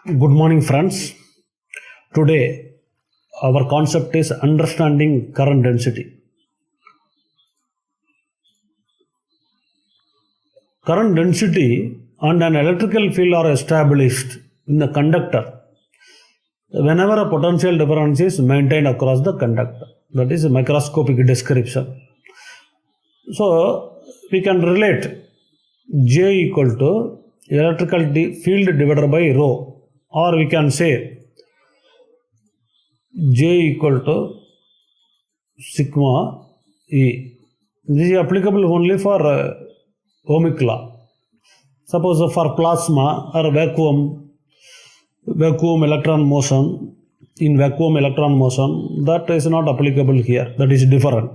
Good morning, friends. Today, our concept is understanding current density. Current density and an electrical field are established in the conductor whenever a potential difference is maintained across the conductor. That is a microscopic description. So, we can relate J equal to electrical field divided by rho, or we can say J equal to sigma E. This is applicable only for ohmic law. Suppose for plasma or vacuum electron motion, in vacuum electron motion, that is not applicable here. That is different.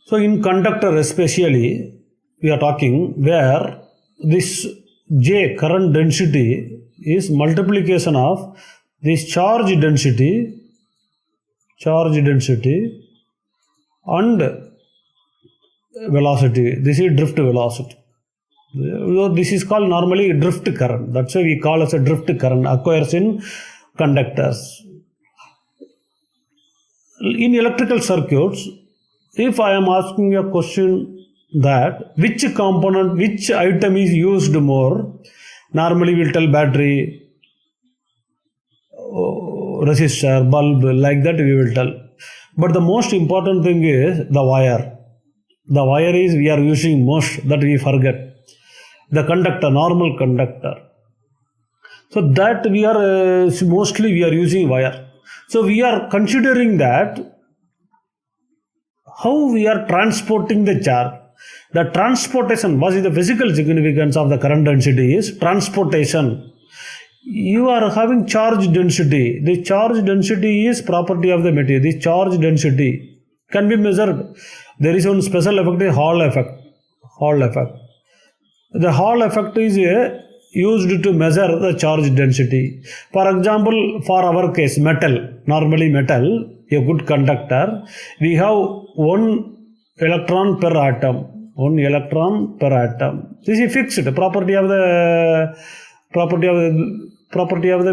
So in conductor especially, we are talking where this J current density is multiplication of this charge density and velocity. This is drift velocity. This is called normally drift current. That's why we call as a drift current occurs in conductors. In electrical circuits, if I am asking a question that which component, which item is used more, normally we'll tell battery, resistor, bulb, like that we will tell. But the most important thing is the wire. The wire is we are using most, that we forget. The conductor, normal conductor. So that we are mostly we are using wire. So we are considering that how we are transporting the charge. The transportation, what is the physical significance of the current density is transportation. You are having charge density. The charge density is property of the material. The charge density can be measured. There is one special effect, Hall effect. Hall effect. The Hall effect is used to measure the charge density. For example, for our case, metal, normally metal, a good conductor, we have one electron per atom. One electron per atom. This is fixed property of the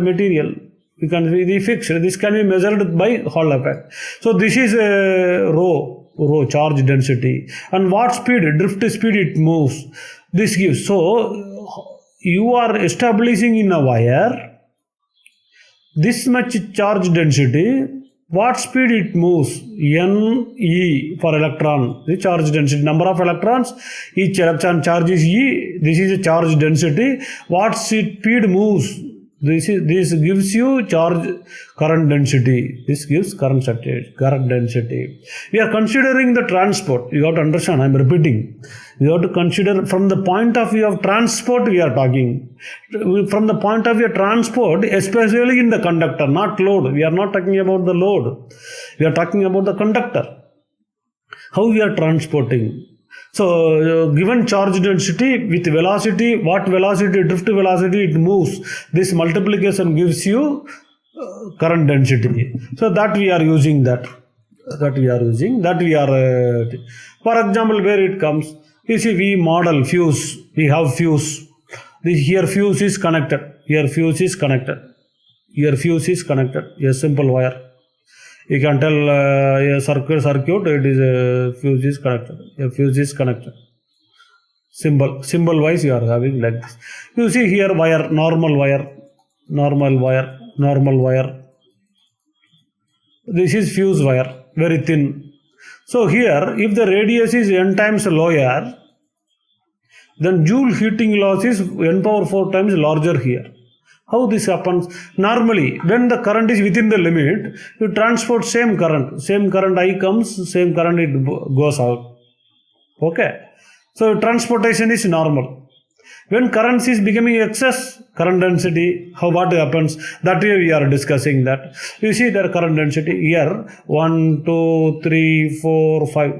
material. We can be fixed. This can be measured by Hall effect. So this is rho charge density. And what speed, drift speed it moves. This gives. So you are establishing in a wire this much charge density. What speed it moves? Ne for electron. The charge density. Number of electrons. Each electron charge is E. This is a charge density. What speed moves? This gives you charge current density. This gives current density. We are considering the transport. You have to understand, I am repeating. You have to consider from the point of view of transport we are talking. From the point of view of transport, especially in the conductor, not load. We are not talking about the load. We are talking about the conductor. How we are transporting. So, given charge density with velocity, what velocity, drift velocity it moves, this multiplication gives you current density. So, that we are using that. For example, where it comes, you see we model fuse, we have fuse. Here fuse is connected, a simple wire. You can tell a circuit, it is a fuse is connected. Symbol wise you are having like this. You see here wire, normal wire. This is fuse wire, very thin. So here, if the radius is n times lower, then Joule heating loss is n power 4 times larger here. How this happens? Normally, when the current is within the limit, you transport same current I comes, same current it goes out. Okay. So transportation is normal. When current is becoming excess, current density, what happens? That way we are discussing that. You see the current density here, 1, 2, 3, 4, 5.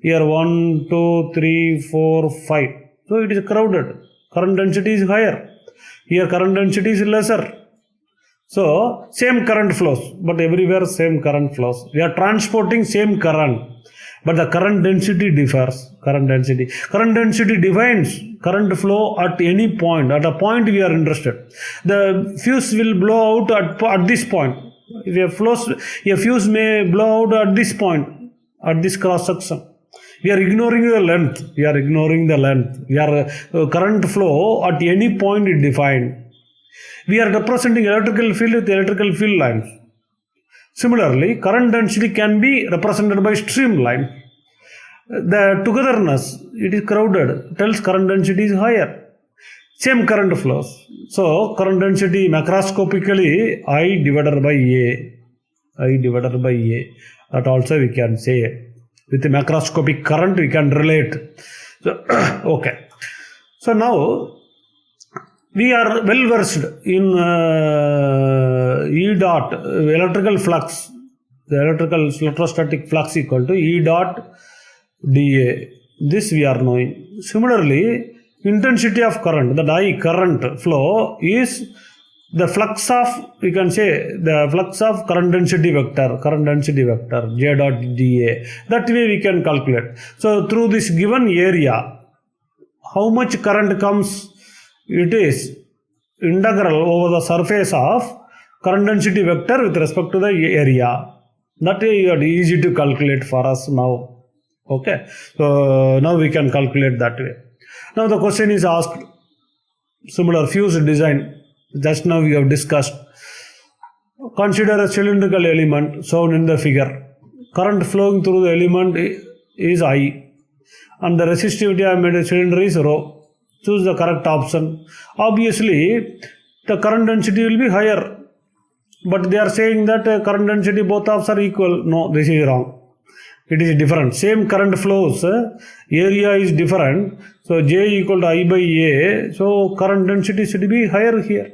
Here 1, 2, 3, 4, 5. So it is crowded. Current density is higher. Here current density is lesser. So, same current flows, but everywhere same current flows. We are transporting same current. but the current density differs. Current density defines current flow at any point, at a point we are interested. The fuse will blow out at this point. A fuse may blow out at this point, at this cross section. We are ignoring the length. Current flow at any point is defined. We are representing electrical field with electrical field lines. Similarly, current density can be represented by streamline. The togetherness, it is crowded, tells current density is higher. Same current flows. So, current density macroscopically I divided by A. That also we can say. With the macroscopic current we can relate. So, okay. So, now we are well versed in E dot electrical flux. The electrostatic flux equal to E dot dA. This we are knowing. Similarly, intensity of current, that I current flow is the flux of, we can say, the flux of current density vector, J dot dA. That way we can calculate. So, through this given area, how much current comes? It is integral over the surface of current density vector with respect to the area. That way it is easy to calculate for us now. Okay. So, now we can calculate that way. Now, the question is asked, similar fuse design. Just now we have discussed. Consider a cylindrical element shown in the figure. Current flowing through the element is I, and the resistivity of a cylinder is rho. Choose the correct option. Obviously, the current density will be higher, but they are saying that current density both halves are equal. No, this is wrong. It is different. Same current flows, area is different. So, J equal to I by A. So, current density should be higher here.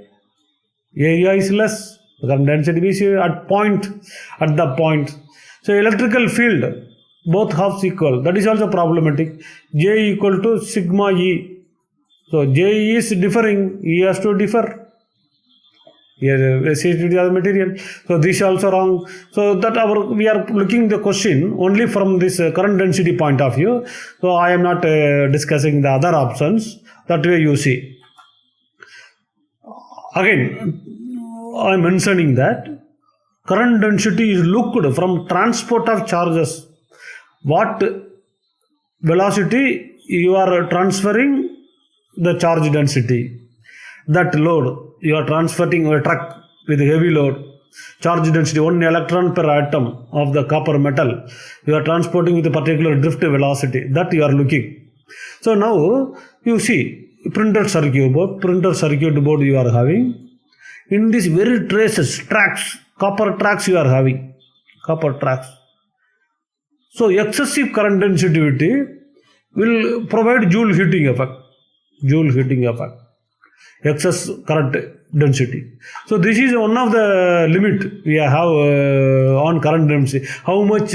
Area is less. Current density is at the point. So, electrical field, both halves equal. That is also problematic. J equal to sigma E. So, J is differing. E has to differ. Here, resistivity of the material. So, this is also wrong. So, that we are looking the question only from this current density point of view. So, I am not discussing the other options. That way you see. Again, I am mentioning that current density is looked from transport of charges. What velocity you are transferring the charge density. That load, you are transferring a truck with heavy load, charge density 1 electron per atom of the copper metal, you are transporting with a particular drift velocity, that you are looking. So, now you see printed circuit board you are having. In this very tracks, copper tracks you are having, So, excessive current density will provide Joule heating effect. Excess current density. So, this is one of the limit we have on current density. How much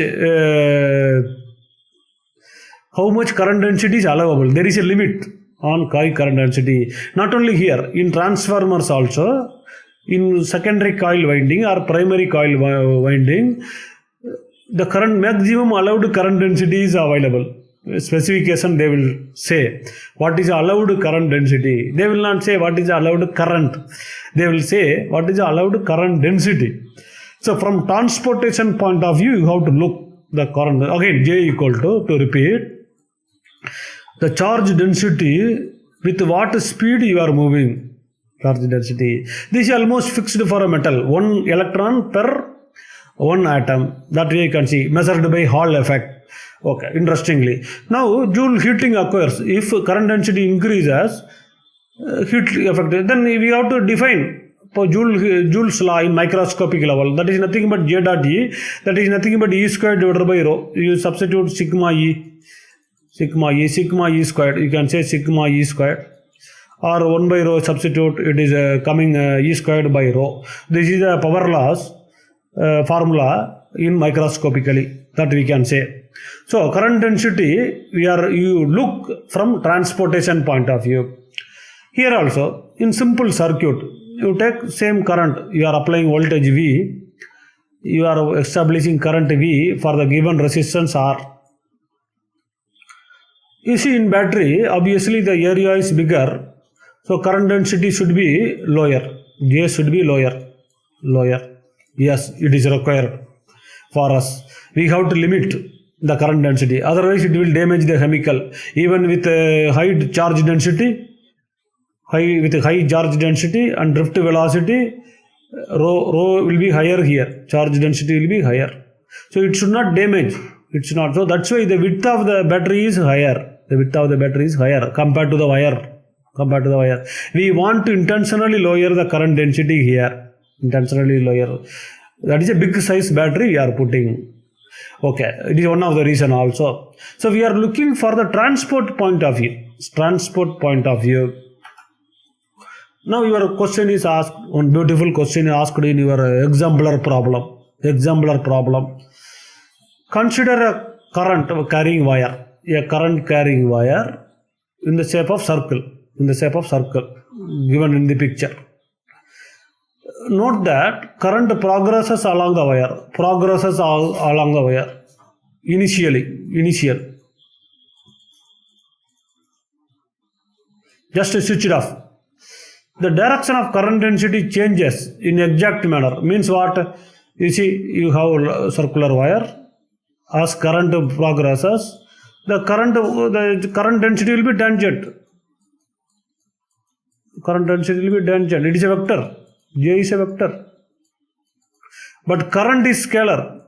current density is allowable? There is a limit on high current density. Not only here, in transformers also, in secondary coil winding or primary coil winding, the maximum allowed current density is available. Specification they will say what is allowed current density. They will not say what is allowed current. They will say what is allowed current density. So, from transportation point of view, you have to look the current. Again, J equal to repeat, the charge density with what speed you are moving. Charge density. This is almost fixed for a metal. 1 electron per 1 atom. That way you can see, measured by Hall effect. Okay, interestingly. Now, Joule heating occurs. If current density increases, heat effect, then we have to define for Joule's law in microscopic level. That is nothing but J dot E. That is nothing but E squared divided by rho. You substitute sigma E squared. You can say sigma E squared. Or 1 by rho substitute, it is coming E squared by rho. This is a power laws formula in microscopically, that we can say. So, current density, you look from transportation point of view. Here also, in simple circuit, you take same current, you are applying voltage V, you are establishing current V for the given resistance R. You see, in battery, obviously the area is bigger, so current density should be lower. J should be lower. Yes, it is required for us. We have to limit the current density. Otherwise, it will damage the chemical. Even with a high charge density, high charge density and drift velocity, rho will be higher here. Charge density will be higher. So it should not damage. It's not. So that's why the width of the battery is higher. The width of the battery is higher compared to the wire. We want to intentionally lower the current density here. Intentionally lower. That is a big size battery we are putting. Okay, it is one of the reason also. So we are looking for the transport point of view. Now your question is asked, one beautiful question asked in your exemplar problem. Consider a current carrying wire in the shape of circle, given in the picture. Note that current progresses along the wire. Initial. Just switch it off. The direction of current density changes in exact manner. Means what? You see, you have a circular wire. As current progresses, the current density will be tangent. It is a vector. J is a vector. But current is scalar.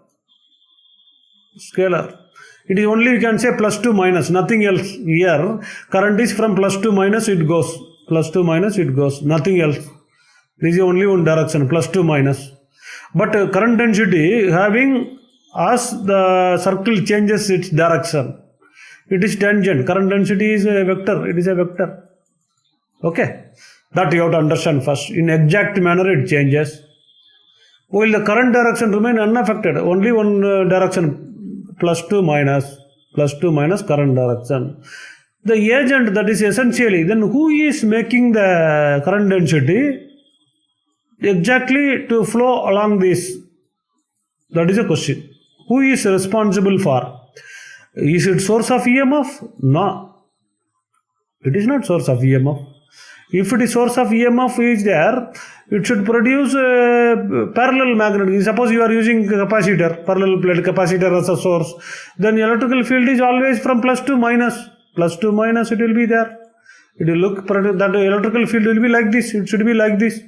It is only, you can say, plus to minus, nothing else. Here, current is from plus to minus, it goes. Nothing else. This is only one direction, plus to minus. But current density having, as the circle changes its direction, it is tangent. Current density is a vector. It is a vector. Okay. That you have to understand first. In exact manner it changes. While the current direction remain unaffected. Only one direction, plus to minus current direction. The agent, that is essentially, then who is making the current density exactly to flow along this? That is a question. Who is responsible for? Is it source of EMF? No. It is not source of EMF. If it is source of EMF is there, it should produce parallel magnet. Suppose you are using capacitor, parallel plate capacitor as a source, then electrical field is always from plus to minus. It will be there. It will look, that electrical field will be like this. It should be like this.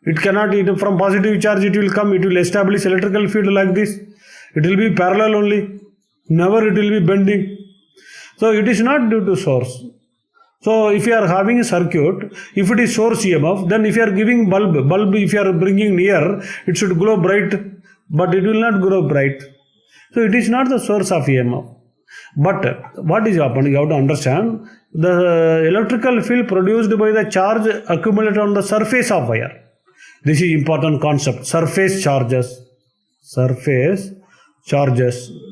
It cannot, from positive charge it will come, it will establish electrical field like this. It will be parallel only. Never it will be bending. So it is not due to source. So if you are having a circuit, if it is source EMF, then if you are giving bulb if you are bringing near, it should glow bright, but it will not glow bright. So it is not the source of EMF. But what is happening, you have to understand, the electrical field produced by the charge accumulated on the surface of wire. This is important concept. Surface charges.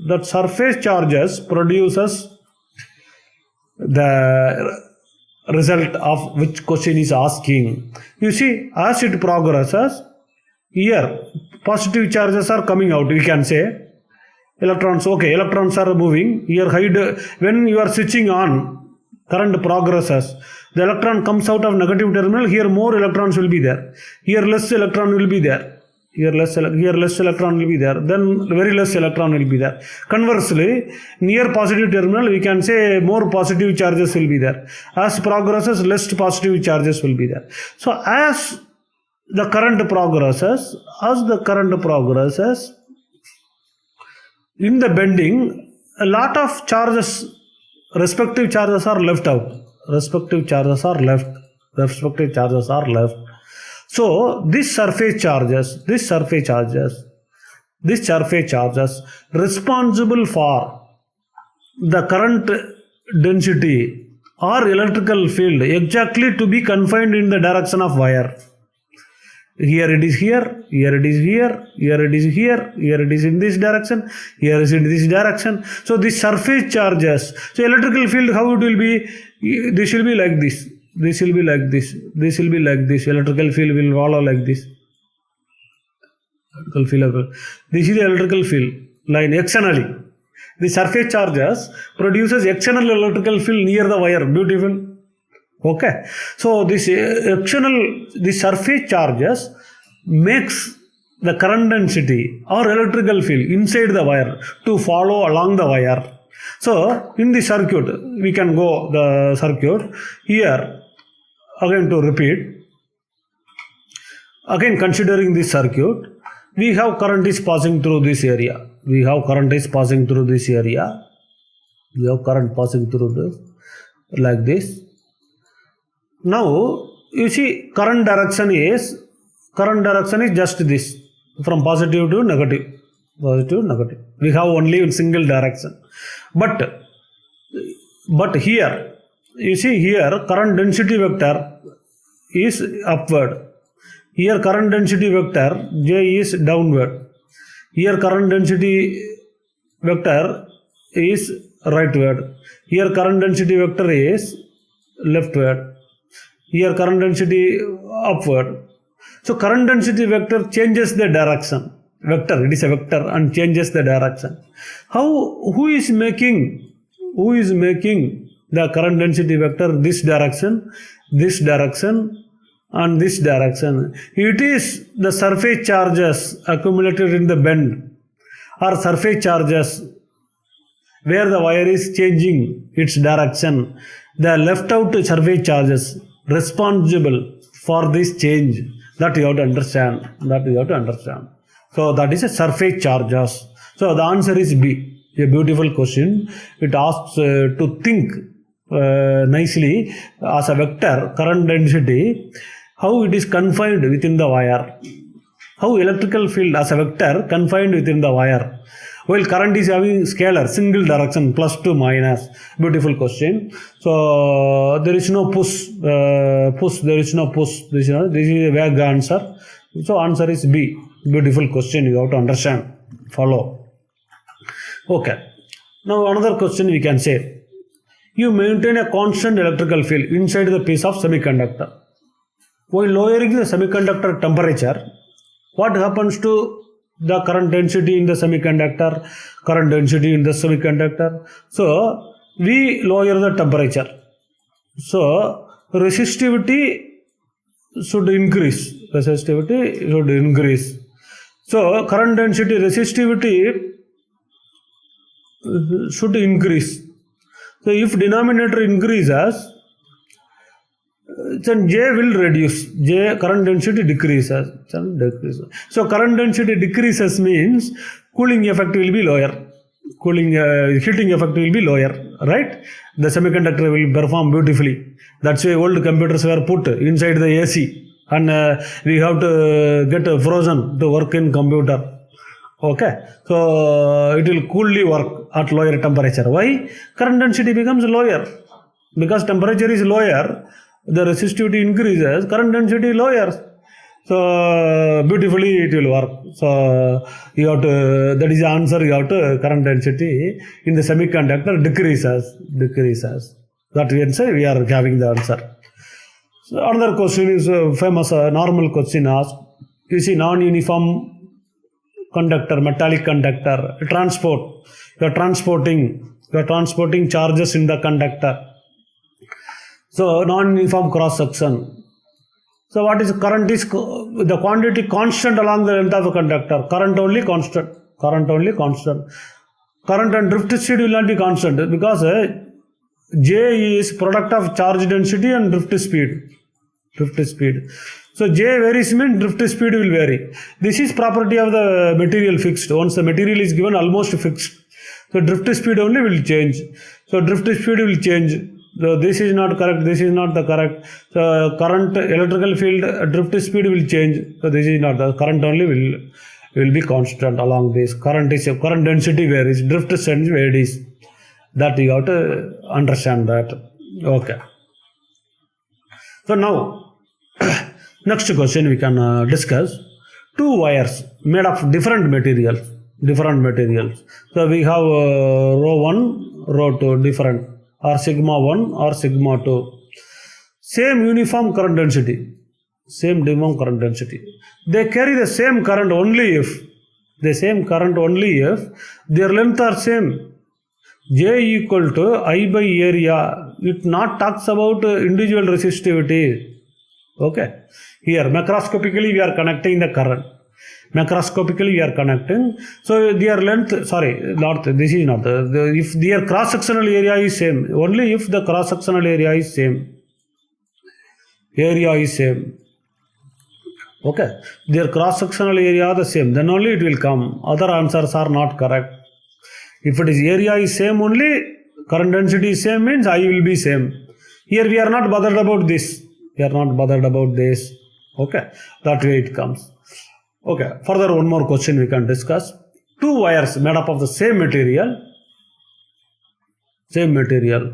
That surface charges produces the result of which question is asking. You see, as it progresses, here positive charges are coming out, we can say. Electrons are moving. Here when you are switching on, current progresses. The electron comes out of negative terminal. Here more electrons will be there. Here less electron will be there. Here less electron will be there. Then very less electron will be there. Conversely, near positive terminal, we can say more positive charges will be there. As progresses, less positive charges will be there. So as the current progresses, in the bending, a lot of charges, respective charges are left out. So these surface charges responsible for the current density or electrical field exactly to be confined in the direction of wire. Here it is here, here it is here, here it is here, here it is in this direction, here is in this direction. So these surface charges, so electrical field, how it will be? This will be like this. This will be like this. This will be like this. Electrical field will follow like this. This is the electrical field line externally. The surface charges produces external electrical field near the wire. Beautiful. Okay. So this the surface charges makes the current density or electrical field inside the wire to follow along the wire. So in the circuit, we can go the circuit here. Again to repeat. Again considering this circuit, we have current is passing through this area. We have current passing through this like this. Now you see current direction is just this, from positive to negative. We have only one single direction. But here you see here current density vector is upward. Here current density vector J is downward. Here current density vector is rightward. Here current density vector is leftward. Here current density upward. So current density vector changes the direction. Vector, it is a vector and changes the direction. Who is making the current density vector this direction and this direction? It is the surface charges accumulated in the bend or surface charges where the wire is changing its direction. The left out surface charges responsible for this change. That you have to understand. So that is a surface charges. So the answer is B. A beautiful question. It asks to think nicely as a vector current density, how it is confined within the wire. How electrical field as a vector confined within the wire. While current is having scalar, single direction, plus to minus. Beautiful question. So there is no push. There is no push. This is a vague answer. So answer is B. Beautiful question. You have to understand. Follow. Okay. Now another question we can say. You maintain a constant electrical field inside the piece of semiconductor. While lowering the semiconductor temperature, what happens to the current density in the semiconductor? So we lower the temperature. So resistivity should increase. So current density resistivity should increase. So if denominator increases, then J will reduce. Current density decreases. So current density decreases means cooling effect will be lower. Heating effect will be lower. Right? The semiconductor will perform beautifully. That's why old computers were put inside the AC. And we have to get frozen to work in computer. Okay. So it will coolly work at lower temperature. Why? Current density becomes lower. Because temperature is lower, the resistivity increases, current density lowers. So beautifully it will work. So you have to, that is the answer. You have to, current density in the semiconductor decreases. That we can say we are having the answer. So another question is famous normal question asked. You see non-uniform conductor, metallic conductor, transport. You are transporting charges in the conductor. So non-uniform cross section. So what is current is the quantity constant along the length of the conductor. Current only constant. Current and drift speed will not be constant because J is product of charge density and drift speed. So J varies means drift speed will vary. This is property of the material fixed. Once the material is given almost fixed. So drift speed only will change. So drift speed will change. So this is not correct. This is not the correct. So current electrical field drift speed will change. So this is not the current only will be constant along this. Current density varies. Drift speed varies. That you have to understand that. Okay. So now next question we can discuss. Two wires made of different materials. So we have row 1, row 2 different, or sigma 1 or sigma 2. Same uniform current density. They carry the same current only if their length are same. J equal to I by area. It not talks about individual resistivity. Okay. Here, macroscopically, we are connecting the current. Macroscopically, we are connecting. So, their length, sorry, not, this is not. If their cross-sectional area is same, only if the cross-sectional area is same. Area is same. Okay. Their cross-sectional area the same, then only it will come. Other answers are not correct. If it is area is same only, current density is same means I will be same. Here we are not bothered about this. We are not bothered about this. Okay. That way it comes. Okay. Further one more question we can discuss. Two wires made up of the same material. Same material.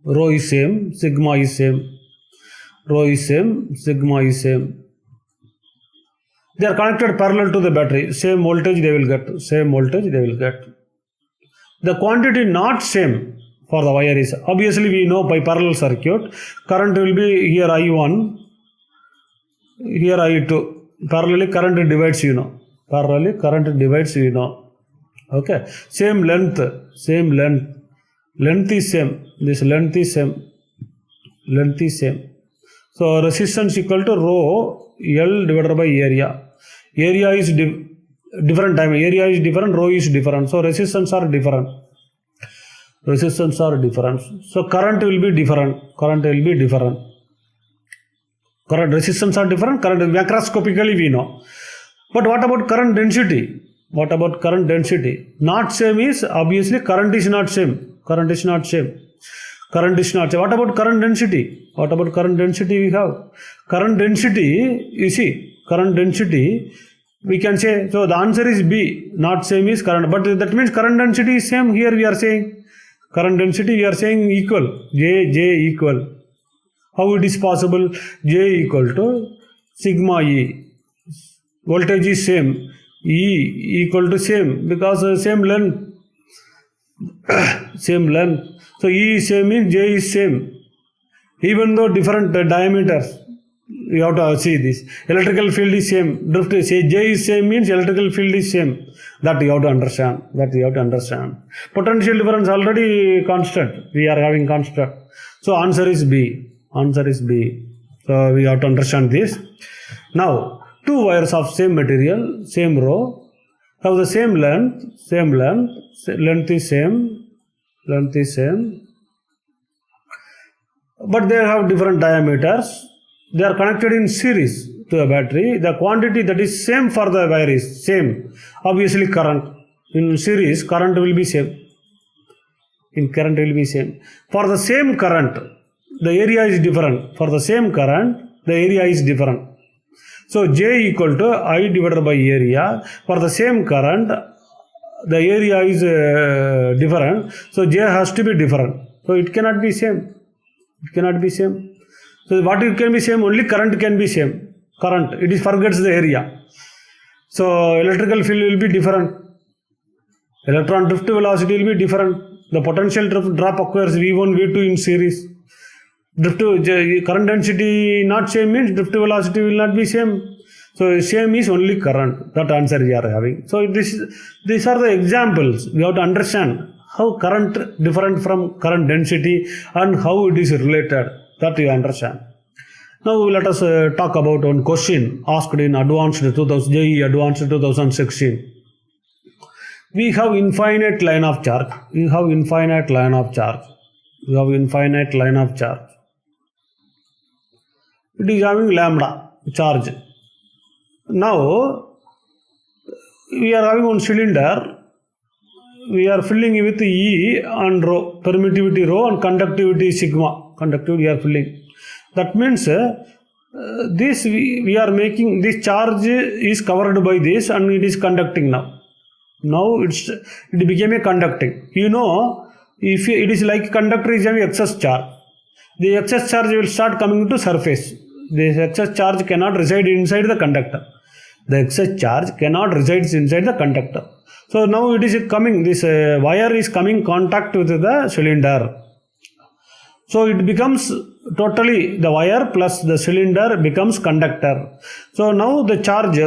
Rho is same. Sigma is same. Rho is same. Sigma is same. They are connected parallel to the battery. Same voltage they will get. Same voltage they will get. The quantity not same for the wire is, obviously we know by parallel circuit, current will be here I1, here I2. Parallelly current divides, Parallelly current divides, Okay. Same length. Length is same. This length is same. Length is same. So resistance equal to rho L divided by area. Area is different time. Area is different, rho is different. So resistance are different. Resistance are different. So current will be different. Current will be different. Current resistance are different. Current macroscopically we know. But what about current density? What about current density? Not same is obviously current is not same. Current is not same. Current is not same. What about current density? What about current density we have? Current density, you see, current density, we can say, so the answer is B, not same is current. But that means current density is same. Here we are saying, current density we are saying equal, J equal. How it is possible? J equal to sigma E. Voltage is same. E equal to same because same length. Same length. So E is same means J is same. Even though different diameters, you have to see this. Electrical field is same. Drift say J is same means electrical field is same. That you have to understand. Potential difference already constant. We are having constant. So answer is B. Answer is B. So we have to understand this. Now, two wires of same material, same row, have the same length, length is same, but they have different diameters. They are connected in series to a battery. The quantity that is same for the wire is same. Obviously current. In series, current will be same. For the same current, the area is different. For the same current, the area is different. So J equal to I divided by area. For the same current, the area is different. So J has to be different. So it cannot be same. So what it can be same? Only current can be same. Current. It is forgets the area. So electrical field will be different. Electron drift velocity will be different. The potential drop occurs V1, V2 in series. Current density not same means drift velocity will not be same. So same is only current. That answer we are having. So these are the examples. We have to understand how current different from current density and how it is related. That you understand. Now let us talk about one question asked in Advanced JEE Advanced 2016. We have infinite line of charge. It is having lambda charge. Now, we are having one cylinder. We are filling with E and rho, permittivity rho and conductivity sigma. Conductivity we are filling. That means this we are making, this charge is covered by this and it is conducting now. Now it became a conducting. If it is like conductor is having excess charge. The excess charge will start coming to surface. This excess charge cannot reside inside the conductor. So now it is coming, this wire is coming contact with the cylinder. So it becomes totally the wire plus the cylinder becomes conductor. So now the charge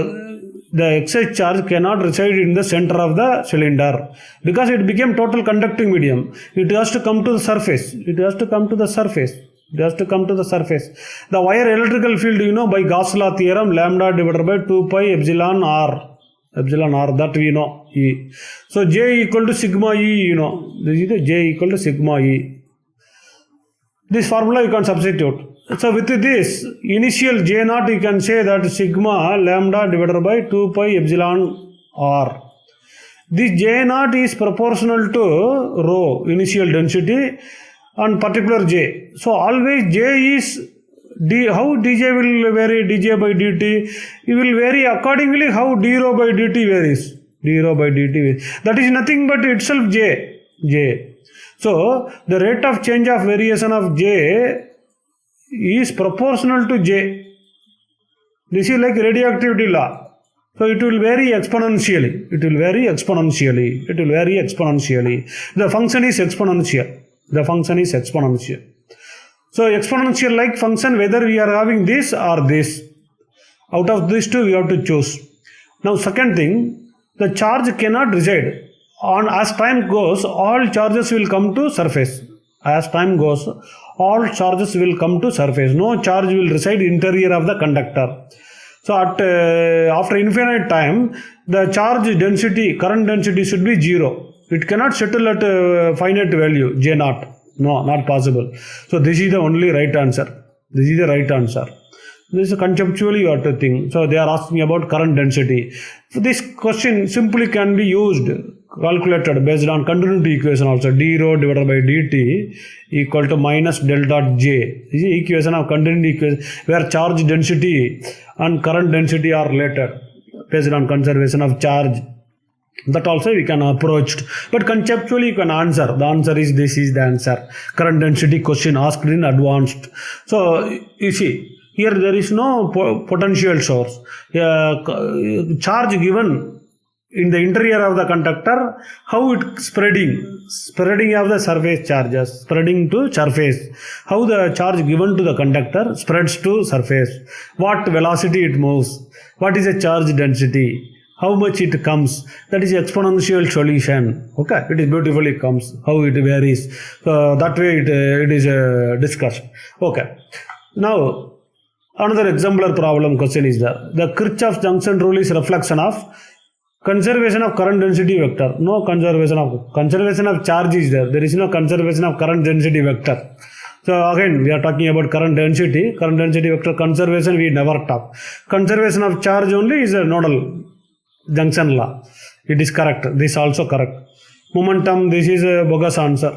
the excess charge cannot reside in the center of the cylinder because it became total conducting medium. It has to come to the surface. It has to come to the surface. It has to come to the surface. The wire electrical field, by Gauss law theorem, lambda divided by 2 pi epsilon r. Epsilon r, that we know. E. So J equal to sigma E, This is the J equal to sigma E. This formula you can substitute. So with this initial J naught, you can say that sigma lambda divided by 2 pi epsilon r. This J naught is proportional to rho, initial density, and particular J. So always J is how dj will vary, dj by dt, it will vary accordingly how d rho by dt varies. D rho by dt varies. That is nothing but itself J. So the rate of change of variation of J is proportional to J. This is like radioactivity law. So it will vary exponentially. The function is exponential. So exponential like function, whether we are having this or this. Out of these two, we have to choose. Now second thing, the charge cannot reside. As time goes, all charges will come to surface. No charge will reside interior of the conductor. So after infinite time, the charge density, current density should be 0. It cannot settle at a finite value, J naught. No, not possible. So this is the only right answer. This is conceptually you have to think. So they are asking about current density. So this question simply can be calculated based on continuity equation also. D rho divided by dt equal to minus del dot J. This is equation of continuity equation where charge density and current density are related based on conservation of charge. That also we can approach. But conceptually you can answer. The answer is this is the answer. Current density question asked in advanced. So you see, here there is no potential source. Charge given in the interior of the conductor, how it spreading of the surface charges, spreading to surface. How the charge given to the conductor spreads to surface. What velocity it moves. What is the charge density. How much it comes. That is exponential solution. Okay, it is beautifully comes. How it varies. That way it is discussed. Okay. Now, another exemplar problem question is there. The Kirchhoff's junction rule is reflection of conservation of current density vector. No conservation of charge is there. There is no conservation of current density vector. So again, we are talking about current density vector conservation. We never talk. Conservation of charge only is a nodal junction law. It is correct. This also correct. Momentum. This is a bogus answer.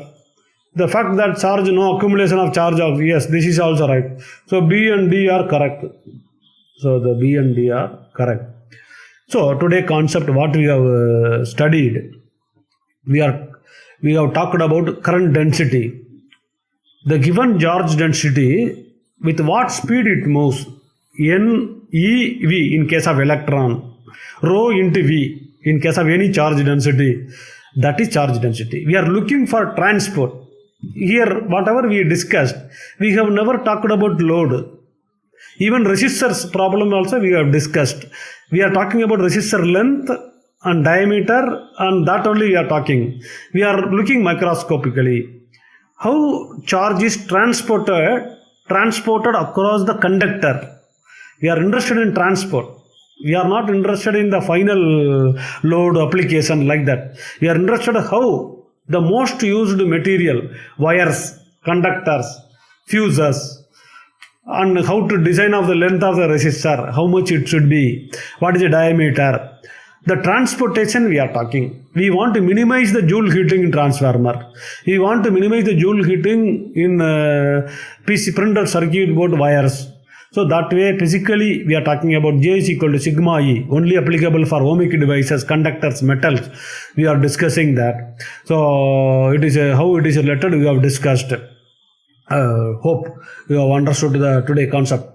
The fact that charge, no accumulation of charge of, yes, this is also right. So B and D are correct. So the B and D are correct. So today concept what we have studied, we have talked about current density. The given charge density, with what speed it moves, N, E, V in case of electron, rho into V in case of any charge density, that is charge density. We are looking for transport. Here, whatever we discussed, we have never talked about load. Even resistors problem also we have discussed. We are talking about resistor length and diameter, and that only we are talking. We are looking microscopically. How charge is transported across the conductor. We are interested in transport. We are not interested in the final load application like that. We are interested in how the most used material, wires, conductors, fuses, and how to design of the length of the resistor, how much it should be, what is the diameter. The transportation we are talking. We want to minimize the joule heating in transformer. We want to minimize the joule heating in PC printed circuit board wires. So that way physically we are talking about J is equal to sigma E, only applicable for ohmic devices, conductors, metals. We are discussing that. So it is how it is related we have discussed. Hope you have understood the today concept.